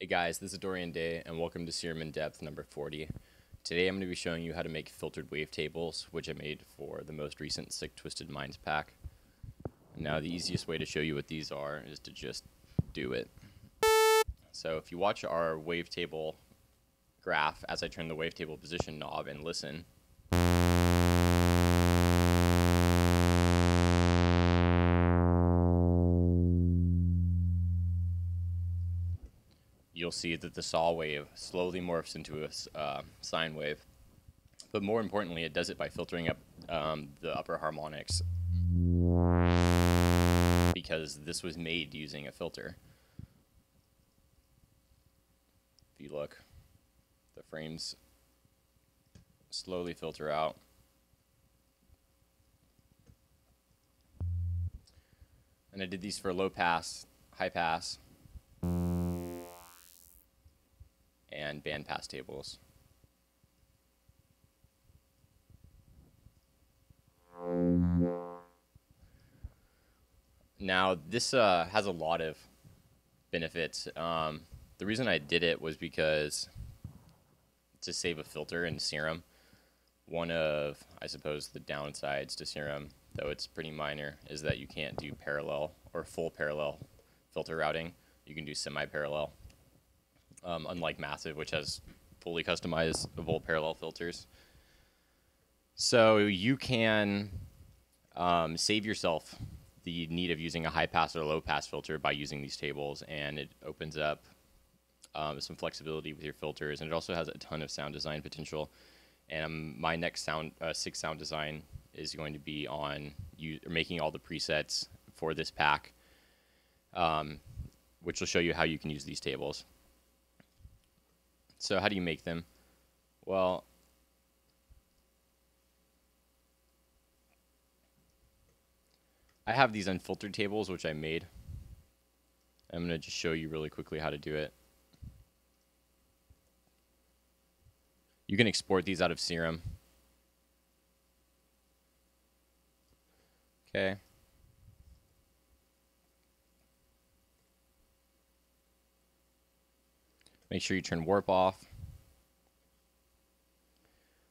Hey guys, this is Dorian Day, and welcome to Serum in Depth number 40. Today I'm going to be showing you how to make filtered wavetables, which I made for the most recent Sick Twisted Minds pack. Now the easiest way to show you what these are is to just do it. So if you watch our wavetable graph as I turn the wavetable position knob and listen, you'll see that the saw wave slowly morphs into a sine wave. But more importantly, it does it by filtering up the upper harmonics, because this was made using a filter. If you look, the frames slowly filter out. And I did these for low pass, high pass, and band pass tables. Now this has a lot of benefits. The reason I did it was because to save a filter in Serum, one of, I suppose, the downsides to Serum, though it's pretty minor, is that you can't do parallel or full parallel filter routing. You can do semi-parallel. Unlike Massive, which has fully customizable parallel filters. So you can save yourself the need of using a high pass or low pass filter by using these tables, and it opens up some flexibility with your filters, and it also has a ton of sound design potential. And my next six sound design is going to be on making all the presets for this pack, which will show you how you can use these tables. So how do you make them? Well, I have these unfiltered tables, which I made. I'm going to just show you really quickly how to do it. You can export these out of Serum. Okay. Make sure you turn warp off.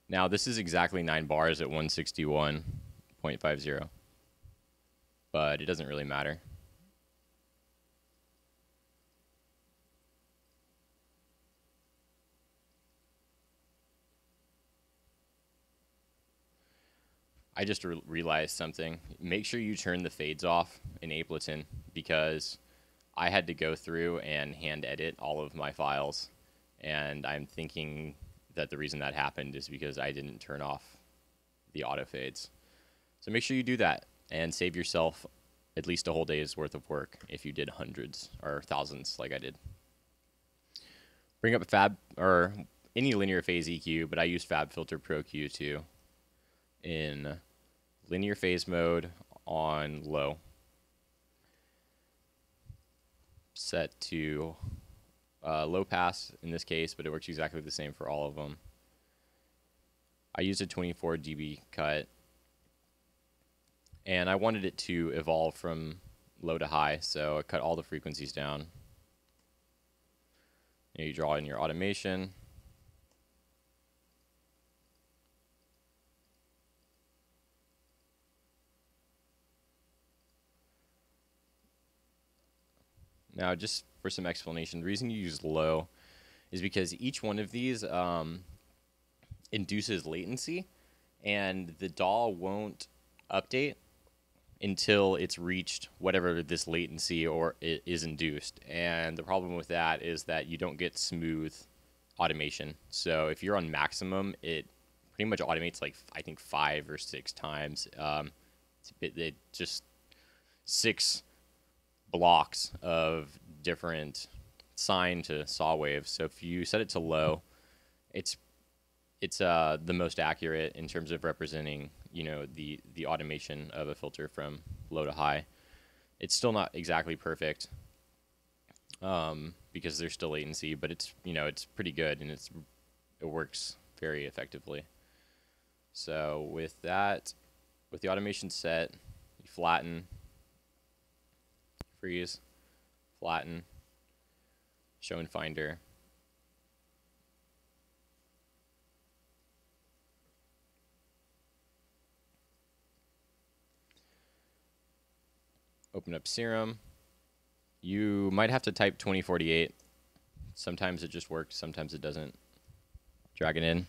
Now this is exactly 9 bars at 161.50, but it doesn't really matter. I just realized something. Make sure you turn the fades off in Ableton, because I had to go through and hand edit all of my files, and I'm thinking that the reason that happened is because I didn't turn off the auto fades. So make sure you do that and save yourself at least a whole day's worth of work if you did hundreds or thousands like I did. Bring up a Fab or any linear phase EQ, but I use FabFilter Pro Q2 in linear phase mode on low. Set to low pass in this case, but it works exactly the same for all of them. I used a 24 dB cut, and I wanted it to evolve from low to high, so I cut all the frequencies down. And you draw in your automation. Now, just for some explanation, the reason you use low is because each one of these induces latency, and the DAW won't update until it's reached whatever this latency or it is induced. And the problem with that is that you don't get smooth automation. So if you're on maximum, it pretty much automates like, I think, 5 or 6 times. It just 6 blocks of different sine to saw waves. So if you set it to low, it's the most accurate in terms of representing, you know, the automation of a filter from low to high. It's still not exactly perfect because there's still latency, but it's, you know, it's pretty good, and it works very effectively. So with that, with the automation set, you flatten, freeze, flatten, show in Finder. Open up Serum. You might have to type 2048. Sometimes it just works, sometimes it doesn't. Drag it in.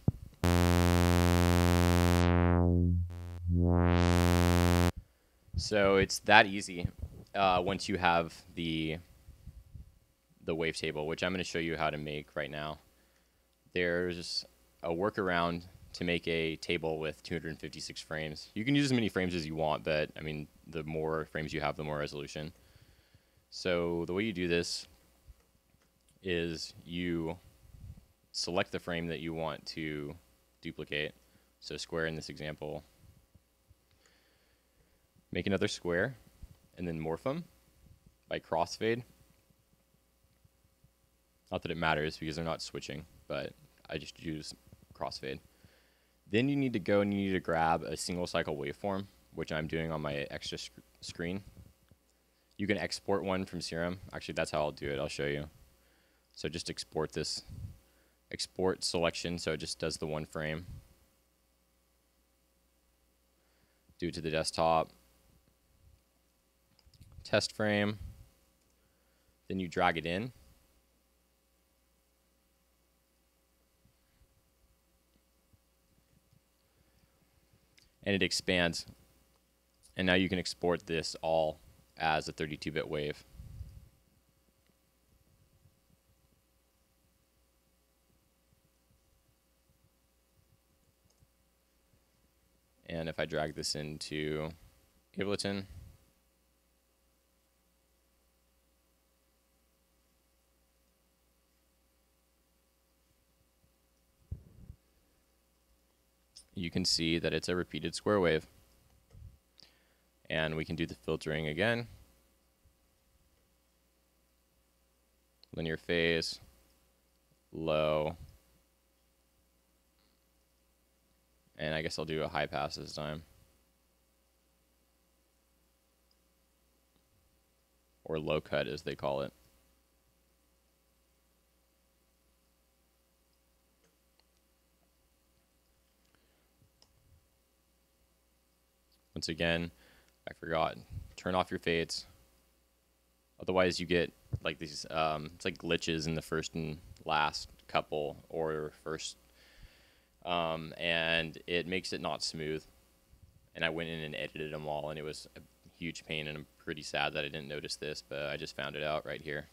So it's that easy once you have the wavetable, which I'm going to show you how to make right now. There's a workaround to make a table with 256 frames. You can use as many frames as you want, but I mean, the more frames you have, the more resolution. So the way you do this is you select the frame that you want to duplicate. So square in this example. Make another square, and then morph them by crossfade. Not that it matters because they're not switching, but I just use crossfade. Then you need to go and you need to grab a single cycle waveform, which I'm doing on my extra screen. You can export one from Serum. Actually, that's how I'll do it. I'll show you. So just export this. Export selection, so it just does the one frame. Do it to the desktop. Test frame. Then you drag it in. And it expands. And now you can export this all as a 32-bit wave. And if I drag this into Ableton, you can see that it's a repeated square wave. And we can do the filtering again. Linear phase, low. And I guess I'll do a high pass this time. Or low cut as they call it. Once again, I forgot, turn off your fades. Otherwise you get like these, it's like glitches in the first and last couple or first, and it makes it not smooth. And I went in and edited them all, and it was a huge pain, and I'm pretty sad that I didn't notice this, but I just found it out right here.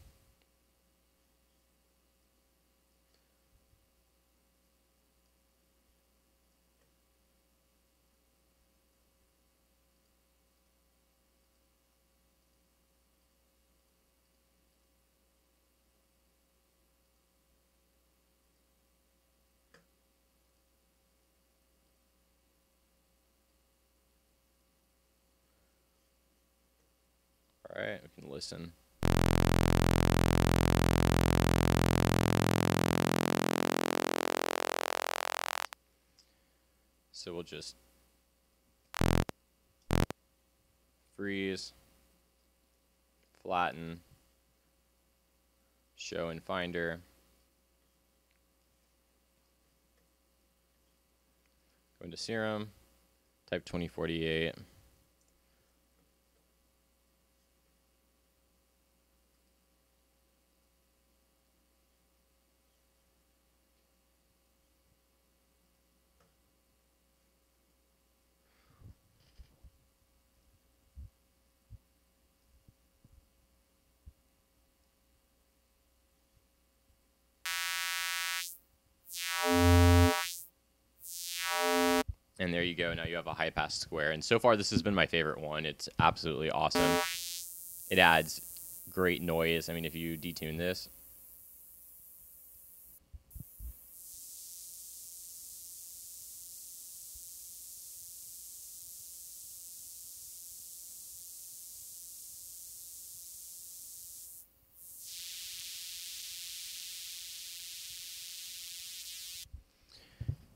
All right, we can listen. So we'll just freeze, flatten, show in Finder, go into Serum, type 2048. And there you go. Now you have a high pass square. And so far, this has been my favorite one. It's absolutely awesome. It adds great noise. I mean, if you detune this,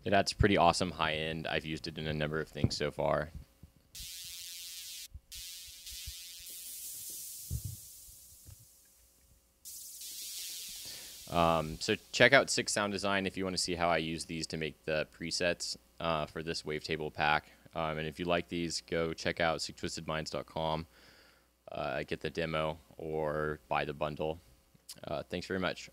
it adds pretty awesome high end. I've used it in a number of things so far. So check out Six Sound Design if you want to see how I use these to make the presets for this Wavetable pack. And if you like these, go check out sicktwistedminds.com, get the demo, or buy the bundle. Thanks very much.